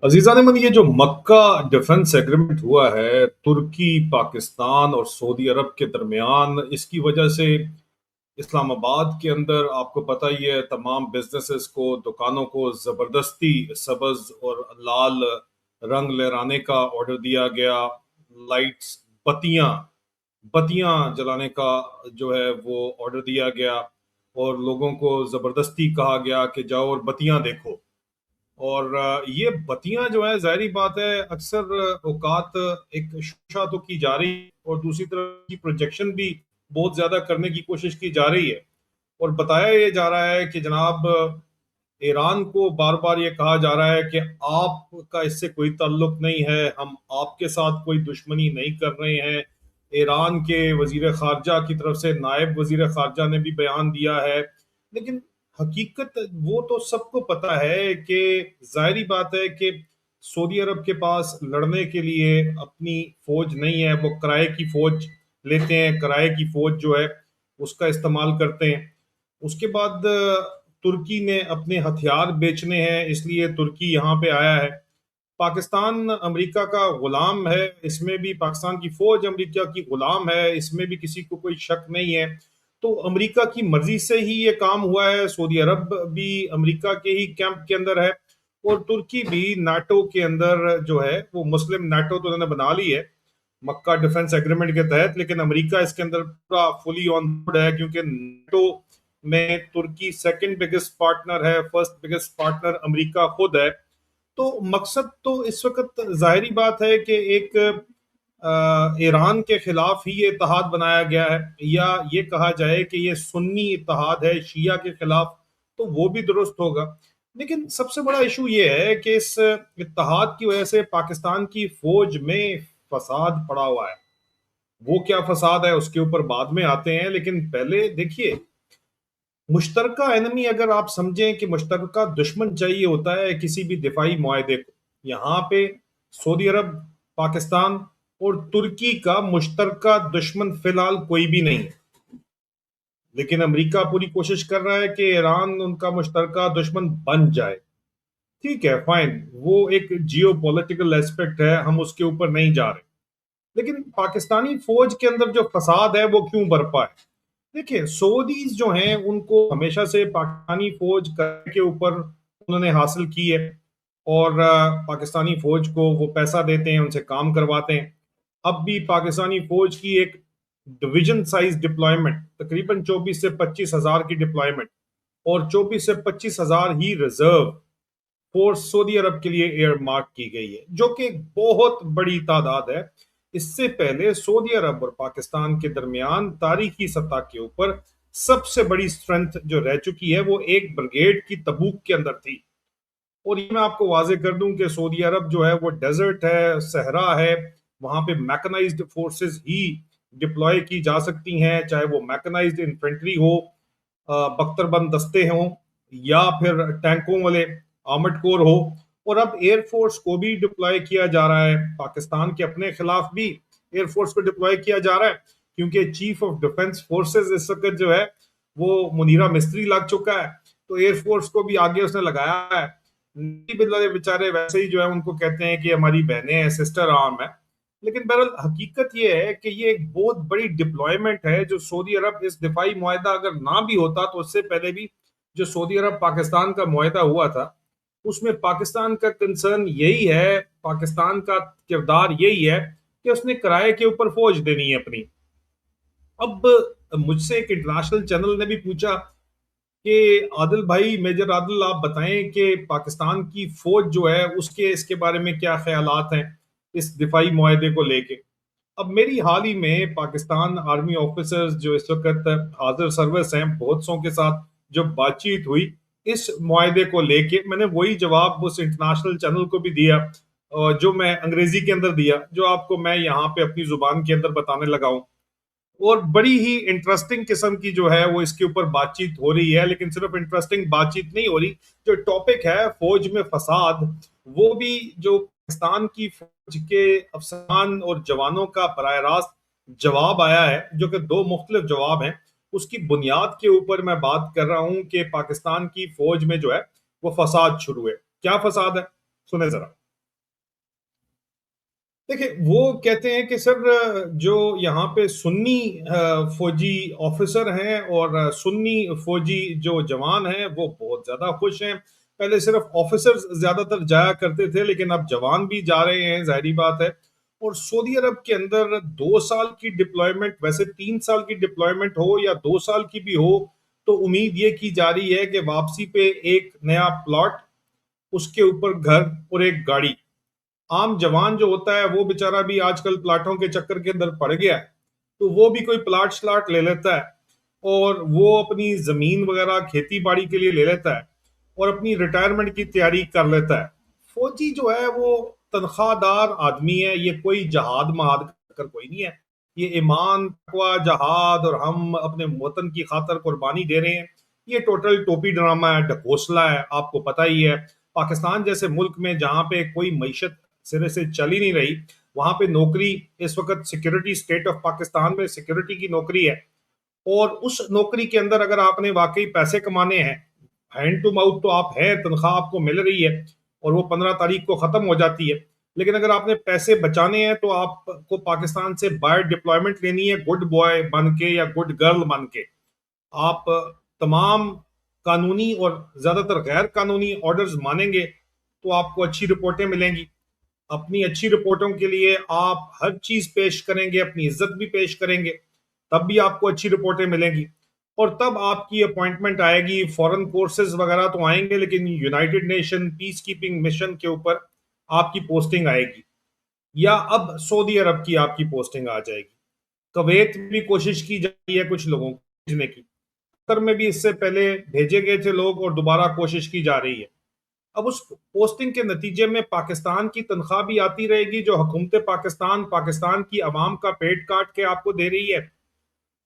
अजीजा ने मन ये जो मक्का डिफेंस एग्रीमेंट हुआ है तुर्की, पाकिस्तान और सऊदी अरब के दरमियान, इसकी वजह से इस्लामाबाद के अंदर आपको पता ही है तमाम बिजनेसेस को, दुकानों को जबरदस्ती सब्ज और लाल रंग लहराने का ऑर्डर दिया गया। लाइट्स, बत्तियां बत्तियां जलाने का जो है वो ऑर्डर दिया गया और लोगों को जबरदस्ती कहा गया कि जाओ और बत्तियां देखो। और ये बत्तियां जो है, जाहिर बात है, अक्सर औकात एक शोशा तो की जा रही है और दूसरी तरफ की प्रोजेक्शन भी बहुत ज्यादा करने की कोशिश की जा रही है। और बताया ये जा रहा है कि जनाब, ईरान को बार बार ये कहा जा रहा है कि आपका इससे कोई ताल्लुक नहीं है, हम आपके साथ कोई दुश्मनी नहीं कर रहे हैं। ईरान के वजीर खारजा की तरफ से नायब वजीर खारजा ने भी बयान दिया है। लेकिन हकीकत वो तो सबको पता है कि जाहिर बात है कि सऊदी अरब के पास लड़ने के लिए अपनी फौज नहीं है। वो किराए की फौज लेते हैं, किराए की फौज जो है उसका इस्तेमाल करते हैं। उसके बाद तुर्की ने अपने हथियार बेचने हैं, इसलिए तुर्की यहाँ पे आया है। पाकिस्तान अमेरिका का गुलाम है, इसमें भी पाकिस्तान की फौज अमेरिका की गुलाम है, इसमें भी किसी को कोई शक नहीं है। तो अमेरिका की मर्जी से ही ये काम हुआ है। सऊदी अरब भी अमेरिका के ही कैंप के अंदर है और तुर्की भी नाटो के अंदर जो है वो मुस्लिम नाटो तो उन्होंने बना ली है मक्का डिफेंस एग्रीमेंट के तहत। लेकिन अमेरिका इसके अंदर पूरा फुली ऑन बोर्ड है, क्योंकि नाटो में तुर्की सेकंड बिगेस्ट पार्टनर है, फर्स्ट बिगेस्ट पार्टनर अमेरिका खुद है। तो मकसद तो इस वक्त जाहिर बात है कि एक ईरान के खिलाफ ही ये इत्तेहाद बनाया गया है, या ये कहा जाए कि ये सुन्नी इत्तेहाद है शिया के खिलाफ, तो वो भी दुरुस्त होगा। लेकिन सबसे बड़ा इशू ये है कि इस इत्तेहाद की वजह से पाकिस्तान की फौज में फसाद पड़ा हुआ है। वो क्या फसाद है उसके ऊपर बाद में आते हैं, लेकिन पहले देखिए, मुश्तरका एनिमी अगर आप समझें कि मुश्तरका दुश्मन चाहिए होता है किसी भी दिफाई मुआहदे को, यहाँ पे सऊदी अरब, पाकिस्तान और तुर्की का मुश्तरका दुश्मन फिलहाल कोई भी नहीं है। लेकिन अमेरिका पूरी कोशिश कर रहा है कि ईरान उनका मुश्तरका दुश्मन बन जाए। ठीक है, फाइन, वो एक जियो पॉलिटिकल एस्पेक्ट है, हम उसके ऊपर नहीं जा रहे। लेकिन पाकिस्तानी फौज के अंदर जो फसाद है वो क्यों बरपा है? देखिए, सऊदीज जो हैं उनको हमेशा से पाकिस्तानी फौज के ऊपर उन्होंने हासिल की है और पाकिस्तानी फौज को वो पैसा देते हैं, उनसे काम करवाते हैं। अब भी पाकिस्तानी फौज की एक डिवीजन साइज डिप्लॉयमेंट तकरीबन 24 से 25 हजार की डिप्लॉयमेंट और 24 से 25 हजार ही रिजर्व फोर्स सऊदी अरब के लिए एयर मार्क की गई है, जो कि एक बहुत बड़ी तादाद है। इससे पहले सऊदी अरब और पाकिस्तान के दरमियान तारीखी सतह के ऊपर सबसे बड़ी स्ट्रेंथ जो रह चुकी है वो एक ब्रिगेड की तबूक के अंदर थी। और ये मैं आपको वाजे कर दूं कि सऊदी अरब जो है वो डेजर्ट है, सहरा है, वहां पे मैकेनाइज्ड फोर्सेस ही डिप्लॉय की जा सकती हैं, चाहे वो मैकेनाइज्ड इन्फेंट्री हो, बख्तरबंद दस्ते हों, या फिर टैंकों वाले आर्मड कोर हो। और अब एयरफोर्स को भी डिप्लॉय किया जा रहा है, पाकिस्तान के अपने खिलाफ भी एयरफोर्स को डिप्लॉय किया जा रहा है, क्योंकि चीफ ऑफ डिफेंस फोर्सेस इस वक्त जो है वो मुनीरा मिस्त्री लग चुका है। तो एयरफोर्स को भी आगे उसने लगाया है। बेचारे वैसे ही जो है उनको कहते हैं कि हमारी बहनें हैं, सिस्टर आर्म है। लेकिन बहरहाल हकीकत ये है कि ये एक बहुत बड़ी डिप्लॉयमेंट है जो सऊदी अरब, इस दिफाई मुआहदा अगर ना भी होता तो उससे पहले भी जो सऊदी अरब पाकिस्तान का मुआहदा हुआ था उसमें पाकिस्तान का कंसर्न यही है, पाकिस्तान का किरदार यही है कि उसने किराए के ऊपर फौज देनी है अपनी। अब मुझसे एक इंटरनेशनल चैनल ने भी पूछा कि आदिल भाई, मेजर आदिल, आप बताएं कि पाकिस्तान की फौज जो है उसके इसके बारे में क्या ख्यालात हैं इस दिफाई मुआहदे को लेके। अब मेरी हाल ही में पाकिस्तान आर्मी ऑफिसर्स जो इस वक्त हाजिर सर्विस हैं बहुत सौ के साथ जो बातचीत हुई इस मुआहदे को लेके, मैंने वही जवाब उस इंटरनेशनल चैनल को भी दिया जो मैं अंग्रेजी के अंदर दिया, जो आपको मैं यहाँ पे अपनी जुबान के अंदर बताने लगा हूँ। और बड़ी ही इंटरेस्टिंग किस्म की जो है वो इसके ऊपर बातचीत हो रही है। लेकिन सिर्फ इंटरेस्टिंग बातचीत नहीं हो रही, जो टॉपिक है फौज में फसाद, वो भी जो पाकिस्तान की फौज के अफसरान और जवानों का बराह रास्त जवाब आया है, जो कि दो मुख्तलिफ जवाब हैं, उसकी बुनियाद के ऊपर मैं बात कर रहा हूं कि पाकिस्तान की फौज में जो है वो फसाद शुरू है। क्या फसाद है, सुने जरा। देखिए, वो कहते हैं कि सर जो यहाँ पे सुन्नी फौजी ऑफिसर हैं और सुन्नी फौजी जो जवान हैं वो बहुत ज्यादा खुश हैं। पहले सिर्फ ऑफिसर्स ज्यादातर जाया करते थे, लेकिन अब जवान भी जा रहे हैं, जाहिर बात है। और सऊदी अरब के अंदर 2 साल की डिप्लॉयमेंट, वैसे 3 साल की डिप्लॉयमेंट हो या 2 साल की भी हो, तो उम्मीद ये की जा रही है कि वापसी पे एक नया प्लॉट, उसके ऊपर घर और एक गाड़ी। आम जवान जो होता है वो बेचारा भी आजकल प्लाटों के चक्कर के अंदर पड़ गया है, तो वो भी कोई प्लाट श्लाट ले लेता है और वो अपनी जमीन वगैरह खेती बाड़ी के लिए ले लेता है और अपनी रिटायरमेंट की तैयारी कर लेता है। फौजी जो है वो तनख्वाहदार आदमी है, ये कोई जहाद महाद कर कोई नहीं है। ये ईमान तकवा जहाद और हम अपने वतन की खातर कुर्बानी दे रहे हैं, ये टोटल टोपी ड्रामा है, ढकोसला है। आपको पता ही है, पाकिस्तान जैसे मुल्क में जहां पे कोई मीशत सिरे से चल ही नहीं रही, वहां पे नौकरी इस वक्त सिक्योरिटी, स्टेट ऑफ पाकिस्तान में सिक्योरिटी की नौकरी है। और उस नौकरी के अंदर अगर आपने वाकई पैसे कमाने हैं, हैंड टू माउथ तो आप है, तनख्वाह आपको मिल रही है और वो 15 तारीख को खत्म हो जाती है। लेकिन अगर आपने पैसे बचाने हैं तो आपको पाकिस्तान से बायर डिप्लॉयमेंट लेनी है, गुड बॉय बन के या गुड गर्ल बन के। आप तमाम कानूनी और ज्यादातर गैर कानूनी ऑर्डर्स मानेंगे तो आपको अच्छी रिपोर्टें मिलेंगी। अपनी अच्छी रिपोर्टों के लिए आप हर चीज पेश करेंगे, अपनी इज्जत भी पेश करेंगे, तब भी आपको अच्छी रिपोर्टें मिलेंगी। और तब आपकी अपॉइंटमेंट आएगी। फॉरेन कोर्सेज वगैरह तो आएंगे, लेकिन United nation peace keeping mission के ऊपर आपकी पोस्टिंग आएगी, या अब सऊदी अरब की आपकी पोस्टिंग आ जाएगी। कवैत में भी कोशिश की जा रही है कुछ लोगों को भेजने की, कतर में भी इससे पहले भेजे गए थे लोग और दोबारा कोशिश की जा रही है। अब उस पोस्टिंग के नतीजे में पाकिस्तान की तनख्वाह भी आती रहेगी, जो हुकूमत पाकिस्तान पाकिस्तान की आवाम का पेट काट के आपको दे रही है,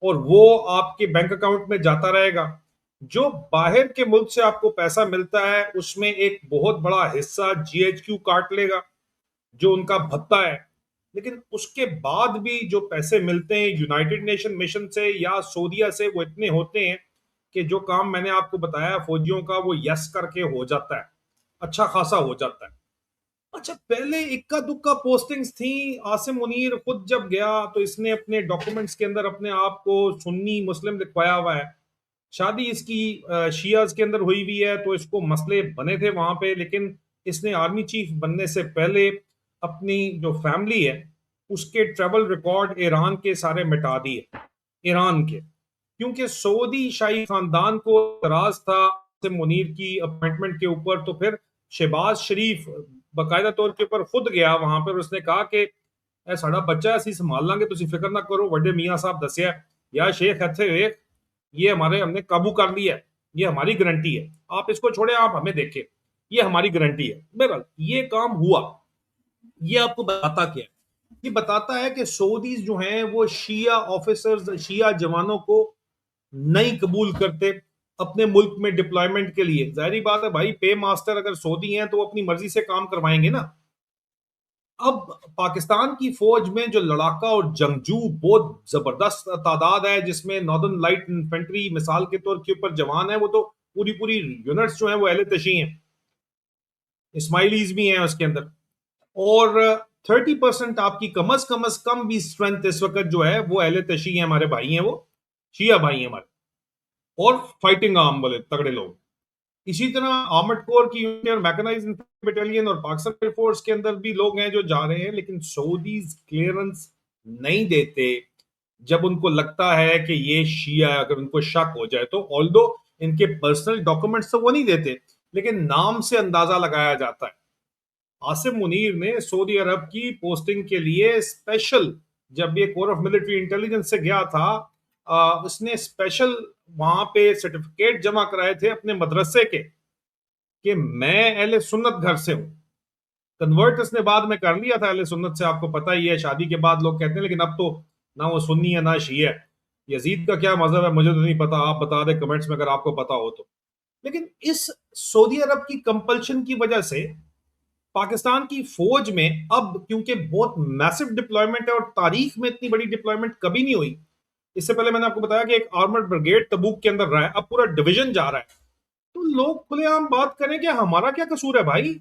और वो आपके बैंक अकाउंट में जाता रहेगा। जो बाहर के मुल्क से आपको पैसा मिलता है उसमें एक बहुत बड़ा हिस्सा जीएचक्यू काट लेगा, जो उनका भत्ता है। लेकिन उसके बाद भी जो पैसे मिलते हैं यूनाइटेड नेशन मिशन से या सऊदीया से, वो इतने होते हैं कि जो काम मैंने आपको बताया फौजियों का, वो यस करके हो जाता है, अच्छा खासा हो जाता है। अच्छा, पहले इक्का दुक्का पोस्टिंग्स थी। आसिम मुनीर खुद जब गया तो इसने अपने डॉक्यूमेंट्स के अंदर अपने आप को सुन्नी मुस्लिम लिखवाया हुआ है। शादी इसकी शियाज के अंदर हुई हुई है, तो इसको मसले बने थे वहां पे। लेकिन इसने आर्मी चीफ बनने से पहले अपनी जो फैमिली है उसके ट्रेवल रिकॉर्ड ईरान के सारे मिटा दिए, ईरान के। क्योंकि सऊदी शाही खानदान को इतराज था आसिम मुनीर की अपॉइंटमेंट के ऊपर, तो फिर शहबाज शरीफ बकायदा तौर के ऊपर खुद गया वहां पर। उसने कहा कि ए साड़ा बच्चा ਅਸੀਂ संभाल लांगे, तुम फिक्र ना करो। वड्डे मियां साहब दसिया या शेख ਇੱਥੇ ਵੇਖ, ये हमारे, हमने काबू कर लिया है, ये हमारी गारंटी है, आप इसको छोड़े, आप हमें देखें, ये हमारी गारंटी है। बहरहाल ये काम हुआ। ये आपको बताता क्या है? ये बताता है कि सऊदीज जो हैं वो शिया ऑफिसर्स, शिया जवानों को नहीं कबूल करते अपने मुल्क में डिप्लॉयमेंट के लिए। जाहिर बात है भाई, पे मास्टर अगर सऊदी हैं तो वो अपनी मर्जी से काम करवाएंगे ना। अब पाकिस्तान की फौज में जो लड़ाका और जंगजू बहुत जबरदस्त तादाद है, जिसमें नॉर्दर्न लाइट इन्फेंट्री मिसाल के तौर के ऊपर जवान है, वो तो पूरी पूरी यूनिट्स जो है वो अहले तशी हैं, इस्माइलीज भी हैं उसके अंदर। और 30% आपकी कम भी स्ट्रेंथ इस वक्त जो है वो अहले तशी है, हमारे भाई हैं, वो शिया भाई हैं हमारे, और फाइटिंग आर्म वाले तगड़े लोग। इसी तरह आर्मड कोर की यूनिट और मैकेनाइज्ड बटालियन और पाकिस्तान एयरफोर्स के अंदर भी लोग हैं जो जा रहे हैं, लेकिन सऊदीज क्लियरेंस नहीं देते। जब उनको लगता है कि ये शिया है, अगर उनको शक हो जाए तो, ऑल्दो इनके पर्सनल डॉक्यूमेंट्स तो वो नहीं देते, लेकिन नाम से अंदाजा लगाया जाता है। आसिम मुनीर ने सऊदी अरब की पोस्टिंग के लिए स्पेशल, जब ये कोर ऑफ मिलिट्री इंटेलिजेंस से गया था, उसने स्पेशल वहां पे सर्टिफिकेट जमा कराए थे अपने मदरसे के कि मैं अहले सुन्नत घर से हूं। कन्वर्ट इसने बाद में कर लिया था अहले सुन्नत से, आपको पता ही है, शादी के बाद लोग कहते हैं। लेकिन अब तो ना वो सुन्नी है ना शिया है। यजीद का क्या मजहब है मुझे तो नहीं पता, आप बता दें कमेंट्स में अगर आपको पता हो तो। लेकिन इस सऊदी अरब की कंपल्शन की वजह से पाकिस्तान की फौज में अब, क्योंकि बहुत मैसिव डिप्लॉयमेंट है और तारीख में इतनी बड़ी डिप्लॉयमेंट कभी नहीं हुई। इससे पहले मैंने आपको बताया कि एक आर्मर्ड ब्रिगेड तबूक के अंदर रहा है, अब पूरा डिवीजन जा रहा है। तो लोग खुलेआम बात करें कि हमारा क्या कसूर है भाई।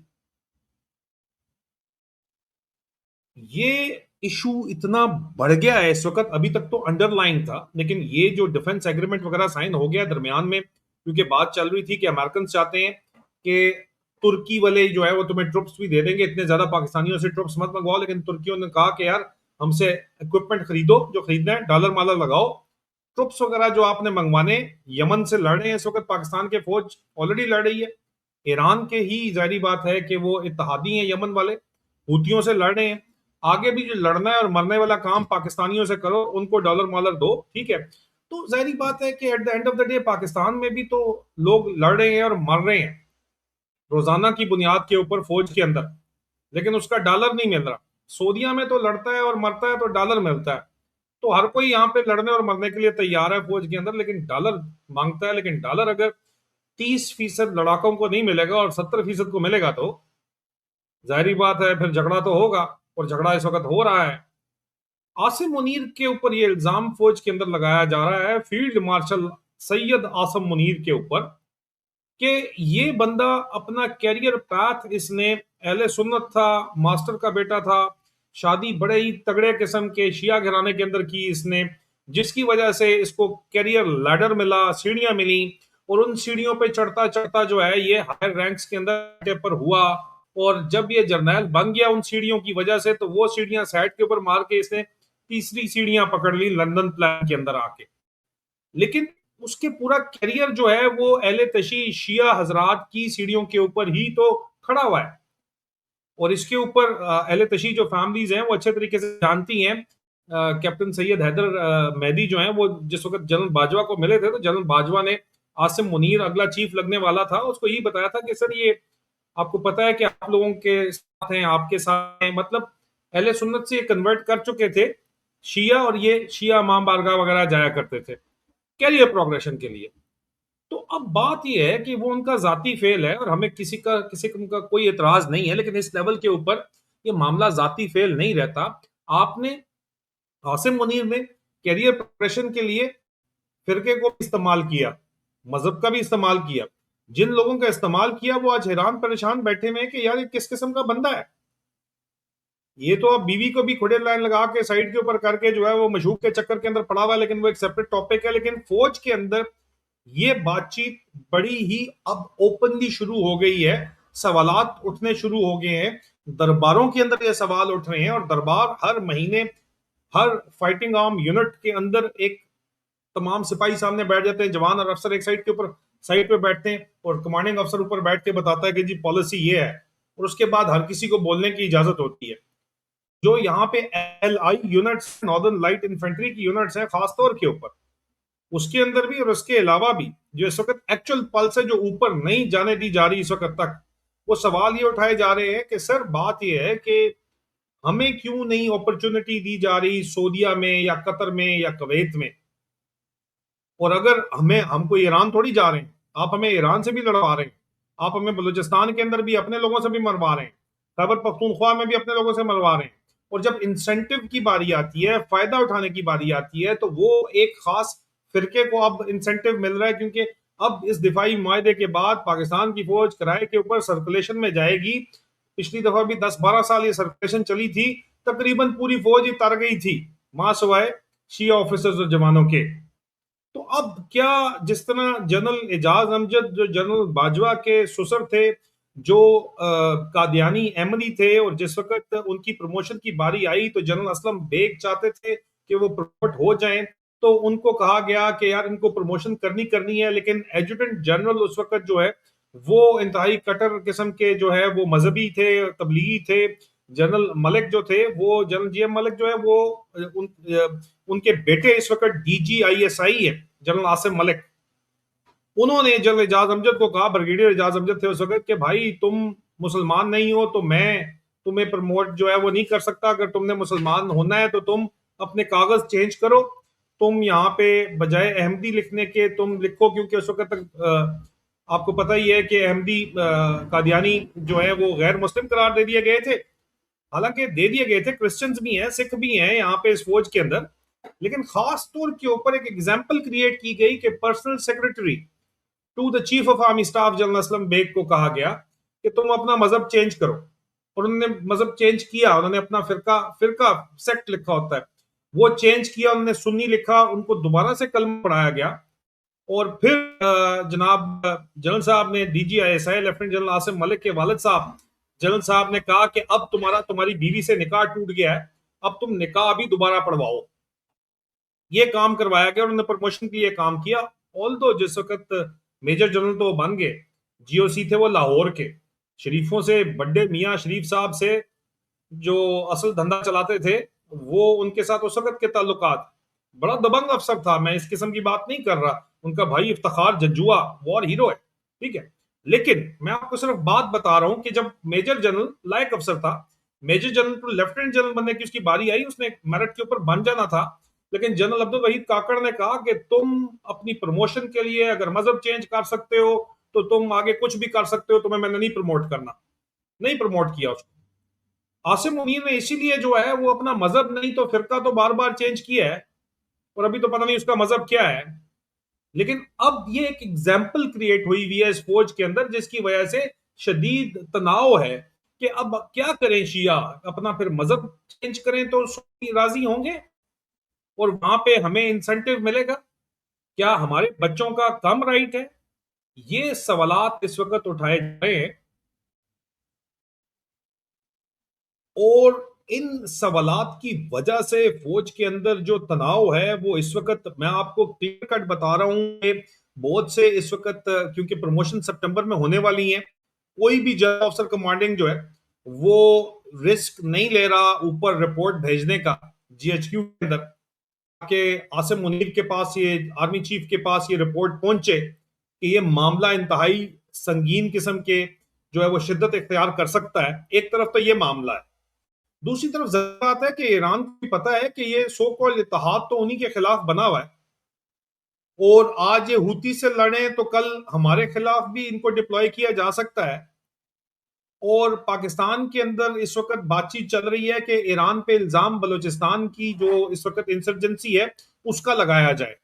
ये इशू इतना बढ़ गया है इस वक्त, अभी तक तो अंडरलाइन था, लेकिन ये जो डिफेंस एग्रीमेंट वगैरह साइन हो गया दरमियान में, क्योंकि बात चल रही थी कि अमेरिकन चाहते हैं कि तुर्की वाले जो है वो तुम्हें ट्रुप्स भी दे देंगे, इतने ज्यादा पाकिस्तानियों से ट्रुप्स मत मंगवाओ, लेकिन तुर्कियों ने कहा कि यार हमसे इक्विपमेंट खरीदो, जो खरीदना है डॉलर मालर लगाओ, ट्रुप्स वगैरह जो आपने मंगवाने, यमन से लड़ रहे हैं इस वक्त, पाकिस्तान के फौज ऑलरेडी लड़ रही है, ईरान के ही जाहिर बात है कि वो इत्तेहादी हैं यमन वाले, हूतियों से लड़ रहे हैं, आगे भी जो लड़ना है और मरने वाला काम पाकिस्तानियों से करो, उनको डॉलर मॉलर दो, ठीक है। तो जाहिर बात है कि at the end of the day Pakistan में भी तो लोग लड़ रहे हैं और मर रहे हैं रोजाना की बुनियाद के ऊपर फौज के अंदर, लेकिन उसका डॉलर नहीं मिल रहा। सऊदीया में तो लड़ता है और मरता है तो डॉलर मिलता है, तो हर कोई यहाँ पे लड़ने और मरने के लिए तैयार है फौज के अंदर, लेकिन डॉलर मांगता है। लेकिन डॉलर अगर 30% लड़ाकों को नहीं मिलेगा और 70% को मिलेगा, तो जाहिर बात है फिर झगड़ा तो होगा, और झगड़ा इस वक्त हो रहा है। आसिम मुनीर के ऊपर ये इल्जाम फौज के अंदर लगाया जा रहा है, फील्ड मार्शल सैयद आसिम मुनीर के ऊपर, कि ये बंदा अपना कैरियर पाथ, इसने अहले सुन्नत था, मास्टर का बेटा था, शादी बड़े ही तगड़े किस्म के शिया घराने के अंदर की इसने, जिसकी वजह से इसको कैरियर लैडर मिला, सीढ़ियां मिली, और उन सीढ़ियों पे चढ़ता चढ़ता जो है ये हायर रैंक्स के अंदर पर हुआ, और जब ये जर्नैल बन गया उन सीढ़ियों की वजह से, तो वो सीढ़ियां साइड के ऊपर मार के इसने तीसरी सीढ़ियां पकड़ ली लंदन प्लान के अंदर आके। लेकिन उसके पूरा करियर जो है वो अहले तशी शिया हजरात की सीढ़ियों के ऊपर ही तो खड़ा हुआ है, और इसके ऊपर अहले तशी जो फैमिलीज हैं वो अच्छे तरीके से जानती हैं। कैप्टन सैयद हैदर मेहदी जो है वो जिस वक्त जनरल बाजवा को मिले थे, तो जनरल बाजवा ने आसिम मुनीर अगला चीफ लगने वाला था, उसको यही बताया था कि सर ये आपको पता है कि आप लोगों के साथ हैं, आपके साथ हैं, मतलब अहले सुन्नत से ये कन्वर्ट कर चुके थे शिया, और ये शिया इमाम बारगाह वगैरह जाया करते थे कैरियर प्रोग्रेशन के लिए। तो अब बात यह है कि वो उनका जाती फेल है, और हमें किसी का कोई एतराज नहीं है, लेकिन इस लेवल के ऊपर ये मामला जाती फेल नहीं रहता। आपने आसिम मुनीर ने कैरियर प्रोग्रेशन के लिए फिरके को भी इस्तेमाल किया, मजहब का भी इस्तेमाल किया, जिन लोगों का इस्तेमाल किया वो आज हैरान परेशान बैठे हुए हैं कि यार ये किस किस्म का बंदा है। ये तो अब बीवी को भी खुड़े लाइन लगा के साइड के ऊपर करके जो है वो मशूक के चक्कर के अंदर पड़ा हुआ है, लेकिन वो एक सेपरेट टॉपिक है। लेकिन फौज के अंदर ये बातचीत बड़ी ही अब ओपनली शुरू हो गई है, सवालात उठने शुरू हो गए हैं, दरबारों के अंदर ये सवाल उठ रहे हैं, और दरबार हर महीने हर फाइटिंग आर्म यूनिट के अंदर एक तमाम सिपाही सामने बैठ जाते हैं, जवान और अफसर एक साइड के ऊपर साइड पे बैठते हैं, और कमांडिंग अफसर ऊपर बैठ के बताता है कि जी पॉलिसी ये है, और उसके बाद हर किसी को बोलने की इजाजत होती है। जो यहाँ पे LI units, northern light infantry की यूनिट्स हैं खासतौर के ऊपर, उसके अंदर भी और उसके अलावा भी जो इस वक्त एक्चुअल पल्स है जो ऊपर नहीं जाने दी जा रही इस वक्त तक, वो सवाल ये उठाए जा रहे हैं कि सर बात ये है कि हमें क्यों नहीं अपॉर्चुनिटी दी जा रही सऊदीया में या कतर में या कुवैत में, और अगर हम कोई ईरान थोड़ी जा रहे हैं, आप हमें ईरान से भी लड़वा रहे हैं, आप हमें बलूचिस्तान के अंदर भी अपने लोगों से भी मरवा रहे हैं, खैबर पख्तूनख्वा में भी अपने लोगों से मरवा रहे हैं, और जब इंसेंटिव की बारी आती है, फायदा उठाने की बारी आती है, तो वो एक खास फिरके को अब इंसेंटिव मिल रहा है, क्योंकि अब इस दिफाई मुआहदे के बाद पाकिस्तान की फौज किराए के ऊपर सर्कुलेशन में जाएगी। पिछली दफा भी 10-12 साल ये सर्कुलेशन चली थी, तकरीबन पूरी फौज ही तर गई थी मां सिवाय शिया ऑफिसर्स और जवानों के। तो अब क्या, जिस तरह जनरल एजाज अमजद जो जनरल बाजवा के ससुर थे, जो कादियानी अहमदी थे, और जिस वक्त उनकी प्रमोशन की बारी आई तो जनरल असलम बेग चाहते थे कि वो प्रमोट हो जाएं, तो उनको कहा गया कि यार इनको प्रमोशन करनी करनी है, लेकिन एजुटेंट जनरल उस वक्त जो है वो इंतहाई कटर किस्म के जो है वो मजहबी थे, तबलीगी थे। जनरल मलिक जो थे, वो जनरल GM मलिक जो है वो उनके बेटे इस वक्त DGISI है, जनरल आसिम मलिक। उन्होंने जनरल एजाज अमजद को कहा, ब्रिगेडियर एजाज अमजद थे उस वक्त, कि भाई तुम मुसलमान नहीं हो तो मैं तुम्हें प्रमोट जो है वो नहीं कर सकता, अगर तुमने मुसलमान होना है तो तुम अपने कागज चेंज करो, तुम यहाँ पे बजाय अहमदी लिखने के तुम लिखो, क्योंकि उस वक्त तक आपको पता ही है कि अहमदी कादियानी जो है वो गैर मुस्लिम करार दे दिए गए थे। हालांकि दे दिए गए थे, क्रिश्चियंस भी हैं, सिख भी हैं यहाँ पे इस फौज के अंदर, लेकिन खास तौर के ऊपर एक एग्जाम्पल क्रिएट की गई कि personal secretary to the chief of army staff general Aslam Beg को कहा गया कि तुम अपना मजहब चेंज करो, और उन्होंने मजहब चेंज किया, उन्होंने अपना फिरका फिरका सेक्ट लिखा होता है वो चेंज किया, उन्होंने सुन्नी लिखा, उनको दोबारा से कलमा पढ़ाया गया। और फिर जनाब जनरल साहब ने, DGISI lieutenant general Asim Malik के वालिद साहब जनरल साहब ने कहा कि अब तुम्हारी बीवी से निकाह टूट गया है, अब तुम निकाह भी दोबारा पढ़वाओ। ये काम करवाया गया और उन्होंने प्रमोशन के लिए काम किया। ऑल दो जिस वक्त मेजर जनरल तो बन गए, GOC थे वो लाहौर के शरीफों से, बड़े मियाँ शरीफ साहब से जो असल धंधा चलाते थे, वो उनके साथ उस वक्त के ताल्लुकात। बड़ा दबंग अफसर था, मैं इस किस्म की बात नहीं कर रहा। उनका भाई इफ्तिखार जंजुआ वॉर हीरो है, ठीक है। लेकिन मैं आपको सिर्फ बात बता रहा हूं कि जब मेजर जनरल लायक अफसर था, मेजर जनरल को लेफ्टिनेंट जनरल बनने की उसकी बारी आई, उसने मेरिट के ऊपर बन जाना था। लेकिन जनरल अब्दुल वहीद काकड़ ने कहा कि तुम अपनी प्रमोशन के लिए अगर मजहब चेंज कर सकते हो तो तुम आगे कुछ भी कर सकते हो, तुम्हें मैंने नहीं प्रमोट करना। नहीं प्रमोट किया उसको। आसिम मुनीर ने इसीलिए जो है वो अपना मजहब नहीं तो फिरका तो बार बार चेंज किया है, और अभी तो पता नहीं उसका मजहब क्या है। लेकिन अब ये एक एग्जाम्पल क्रिएट हुई हुई है इस फौज के अंदर, जिसकी वजह से शदीद तनाव है कि अब क्या करें शिया, अपना फिर मजहब चेंज करें तो सुन्नी राजी होंगे और वहां पे हमें इंसेंटिव मिलेगा? क्या हमारे बच्चों का कम राइट है? ये सवालात इस वक्त उठाए जा रहे हैं, और इन सवालात की वजह से फौज के अंदर जो तनाव है वो इस वक्त मैं आपको क्लियर कट बता रहा हूं कि बहुत से इस वक्त, क्योंकि प्रमोशन सितंबर में होने वाली है, कोई भी जनरल ऑफिसर कमांडिंग जो है वो रिस्क नहीं ले रहा ऊपर रिपोर्ट भेजने का GHQ के अंदर, कि आसिम मुनीर के पास, ये आर्मी चीफ के पास ये रिपोर्ट पहुंचे कि ये मामला इंतहाई संगीन किस्म के जो है वो शिद्दत इख्तियार कर सकता है। एक तरफ तो ये मामला है, दूसरी तरफ बात है कि ईरान को भी पता है कि ये सो कॉल्ड इत्तेहाद तो उन्हीं के खिलाफ बना हुआ है, और आज ये हुती से लड़े तो कल हमारे खिलाफ भी इनको डिप्लॉय किया जा सकता है। और पाकिस्तान के अंदर इस वक्त बातचीत चल रही है कि ईरान पे इल्जाम बलूचिस्तान की जो इस वक्त इंसर्जेंसी है उसका लगाया जाए,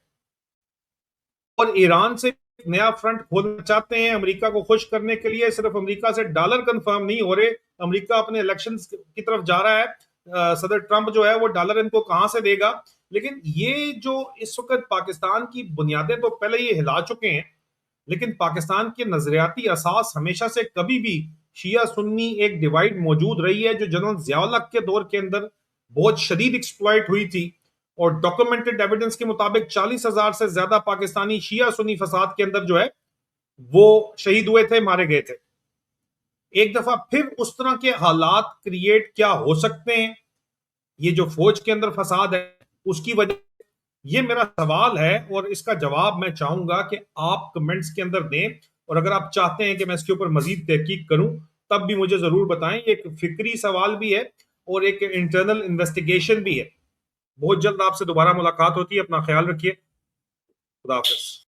और ईरान से नया फ्रंट खोलना चाहते हैं अमेरिका को खुश करने के लिए। सिर्फ अमेरिका से डॉलर कंफर्म नहीं हो रहे, अमेरिका अपने इलेक्शन की तरफ जा रहा है, सदर ट्रंप जो है वो डॉलर इनको कहां से देगा। लेकिन ये जो इस वक्त पाकिस्तान की बुनियादें तो पहले ये हिला चुके हैं, लेकिन पाकिस्तान के नजरियाती असास हमेशा से कभी भी शिया सुन्नी एक डिवाइड मौजूद रही है, जो जनरल जियाउल हक के दौर के अंदर बहुत शदीद एक्सप्लॉइट हुई थी। और डॉक्यूमेंटेड एविडेंस के मुताबिक 40,000 से ज्यादा पाकिस्तानी शिया सुन्नी फसाद के अंदर जो है वो शहीद हुए थे, मारे गए थे। एक दफा फिर उस तरह के हालात क्रिएट क्या हो सकते हैं, ये जो फौज के अंदर फसाद है उसकी वजह, ये मेरा सवाल है और इसका जवाब मैं चाहूंगा कि आप कमेंट्स के अंदर दें। और अगर आप चाहते हैं कि मैं इसके ऊपर मजीद तहकीक करूं तब भी मुझे जरूर बताएं। एक फिक्री सवाल भी है और एक इंटरनल इन्वेस्टिगेशन भी है। बहुत जल्द आपसे दोबारा मुलाकात होती है, अपना ख्याल रखिए। खुदा हाफिज।